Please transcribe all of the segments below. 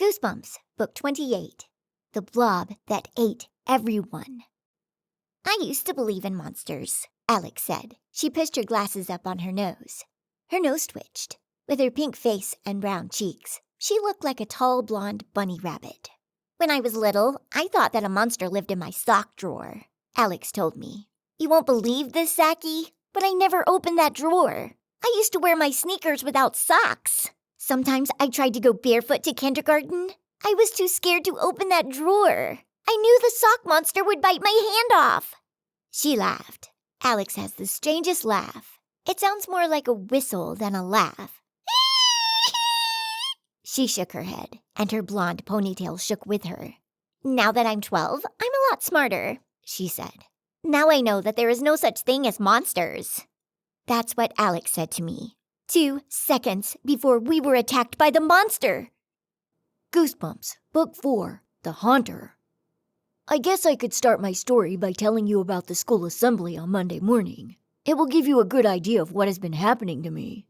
Goosebumps, Book 28. The Blob That Ate Everyone. I used to believe in monsters, Alex said. She pushed her glasses up on her nose. Her nose twitched. With her pink face and brown cheeks, she looked like a tall blonde bunny rabbit. When I was little, I thought that a monster lived in my sock drawer, Alex told me. You won't believe this, Saki, but I never opened that drawer. I used to wear my sneakers without socks. Sometimes I tried to go barefoot to kindergarten. I was too scared to open that drawer. I knew the sock monster would bite my hand off. She laughed. Alex has the strangest laugh. It sounds more like a whistle than a laugh. She shook her head, and her blonde ponytail shook with her. Now that I'm 12, I'm a lot smarter, she said. Now I know that there is no such thing as monsters. That's what Alex said to me. 2 seconds before we were attacked by the monster. Goosebumps, Book 4, The Haunter. I guess I could start my story by telling you about the school assembly on Monday morning. It will give you a good idea of what has been happening to me.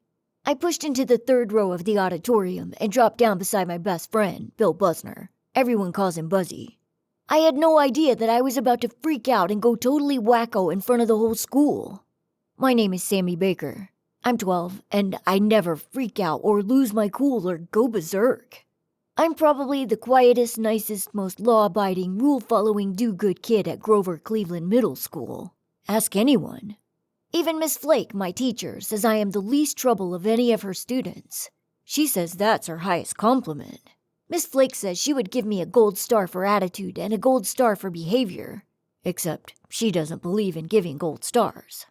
I pushed into the 3rd row of the auditorium and dropped down beside my best friend, Bill Busner. Everyone calls him Buzzy. I had no idea that I was about to freak out and go totally wacko in front of the whole school. My name is Sammy Baker. I'm 12, and I never freak out or lose my cool or go berserk. I'm probably the quietest, nicest, most law-abiding, rule-following, do-good kid at Grover Cleveland Middle School. Ask anyone. Even Miss Flake, my teacher, says I am the least trouble of any of her students. She says that's her highest compliment. Miss Flake says she would give me a gold star for attitude and a gold star for behavior. Except she doesn't believe in giving gold stars.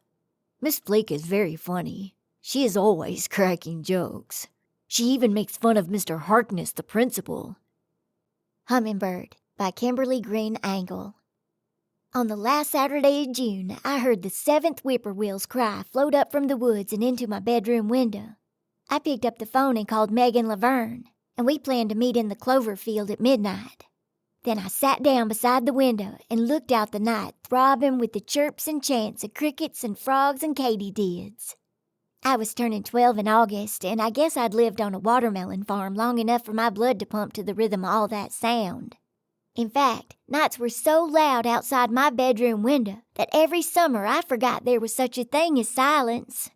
Miss Flake is very funny. She is always cracking jokes. She even makes fun of Mr. Harkness, the principal. Hummingbird by Kimberly Green Angle. On the last Saturday of June, I heard the 7th whippoorwill's cry float up from the woods and into my bedroom window. I picked up the phone and called Megan Laverne, and we planned to meet in the clover field at midnight. Then I sat down beside the window and looked out the night throbbing with the chirps and chants of crickets and frogs and katydids. I was turning 12 in August, and I guess I'd lived on a watermelon farm long enough for my blood to pump to the rhythm of all that sound. In fact, nights were so loud outside my bedroom window that every summer I forgot there was such a thing as silence.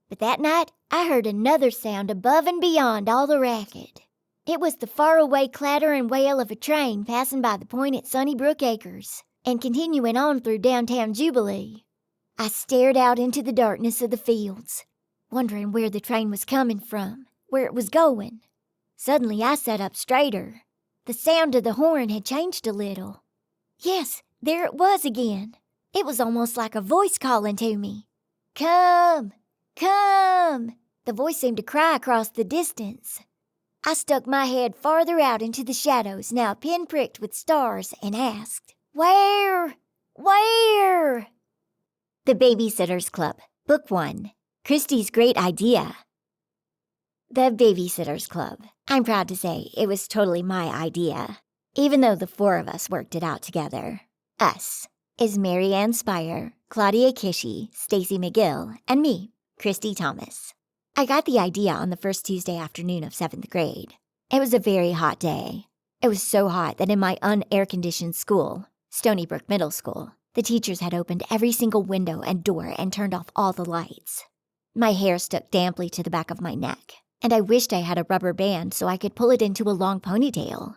But that night, I heard another sound above and beyond all the racket. It was the faraway clatter and wail of a train passing by the point at Sunnybrook Acres and continuing on through downtown Jubilee. I stared out into the darkness of the fields, wondering where the train was coming from, where it was going. Suddenly I sat up straighter. The sound of the horn had changed a little. Yes, there it was again. It was almost like a voice calling to me. Come! Come! The voice seemed to cry across the distance. I stuck my head farther out into the shadows, now pinpricked with stars, and asked, Where? Where? The Babysitter's Club, Book 1. Christie's Great Idea. The Babysitter's Club. I'm proud to say it was totally my idea, even though the 4 of us worked it out together. Us is Mary Ann Spire, Claudia Kishy, Stacy McGill, and me, Christy Thomas. I got the idea on the first Tuesday afternoon of 7th grade. It was a very hot day. It was so hot that in my un-air-conditioned school, Stony Brook Middle School, the teachers had opened every single window and door and turned off all the lights. My hair stuck damply to the back of my neck, and I wished I had a rubber band so I could pull it into a long ponytail.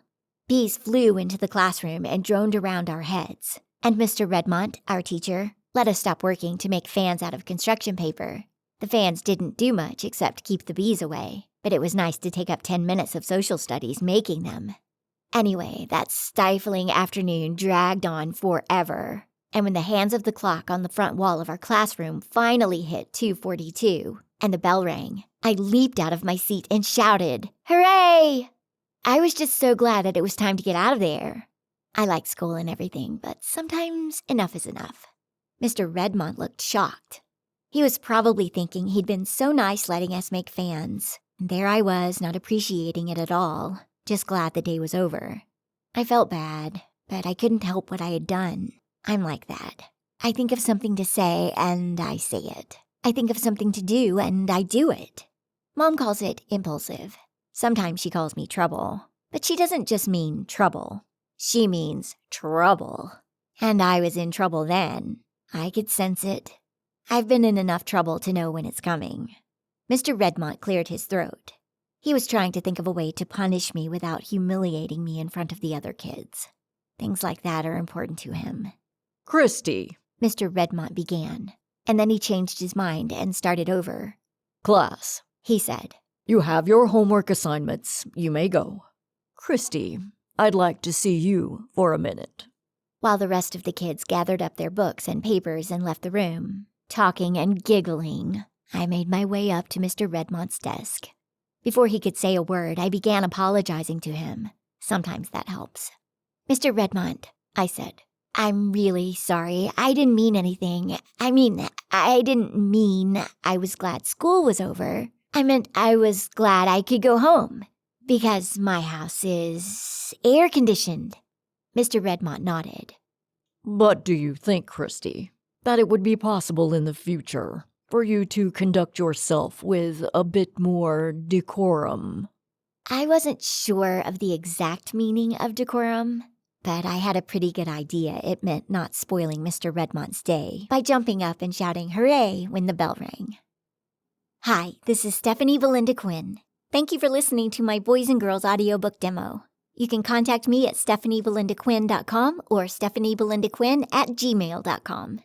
Bees flew into the classroom and droned around our heads, and Mr. Redmont, our teacher, let us stop working to make fans out of construction paper. The fans didn't do much except keep the bees away, but it was nice to take up 10 minutes of social studies making them. Anyway, that stifling afternoon dragged on forever, and when the hands of the clock on the front wall of our classroom finally hit 2:42 and the bell rang, I leaped out of my seat and shouted, Hooray! I was just so glad that it was time to get out of there. I like school and everything, but sometimes enough is enough. Mr. Redmont looked shocked. He was probably thinking he'd been so nice letting us make fans. And there I was, not appreciating it at all, just glad the day was over. I felt bad, but I couldn't help what I had done. I'm like that. I think of something to say, and I say it. I think of something to do, and I do it. Mom calls it impulsive. Sometimes she calls me trouble, But she doesn't just mean trouble. She means trouble. And I was in trouble then. I could sense it. I've been in enough trouble to know when it's coming. Mr. Redmont cleared his throat. He was trying to think of a way to punish me without humiliating me in front of the other kids. Things like that are important to him. Christy, Mr. Redmont began, and then he changed his mind and started over. Class, He said, you have your homework assignments. You may go. Christy, I'd like to see you for a minute. while the rest of the kids gathered up their books and papers and left the room. Talking and giggling, I made my way up to Mr. Redmont's desk. Before he could say a word, I began apologizing to him. Sometimes that helps. Mr. Redmont, I said, I'm really sorry. I didn't mean anything. I didn't mean I was glad school was over. I meant I was glad I could go home. Because my house is air-conditioned. Mr. Redmont nodded. But do you think, Christy, that it would be possible in the future for you to conduct yourself with a bit more decorum? I wasn't sure of the exact meaning of decorum, but I had a pretty good idea it meant not spoiling Mr. Redmont's day by jumping up and shouting hooray when the bell rang. Hi, this is Stephanie Belinda Quinn. Thank you for listening to my Boys and Girls audiobook demo. You can contact me at stephaniebelindaquinn.com or stephaniebelindaquinn@gmail.com.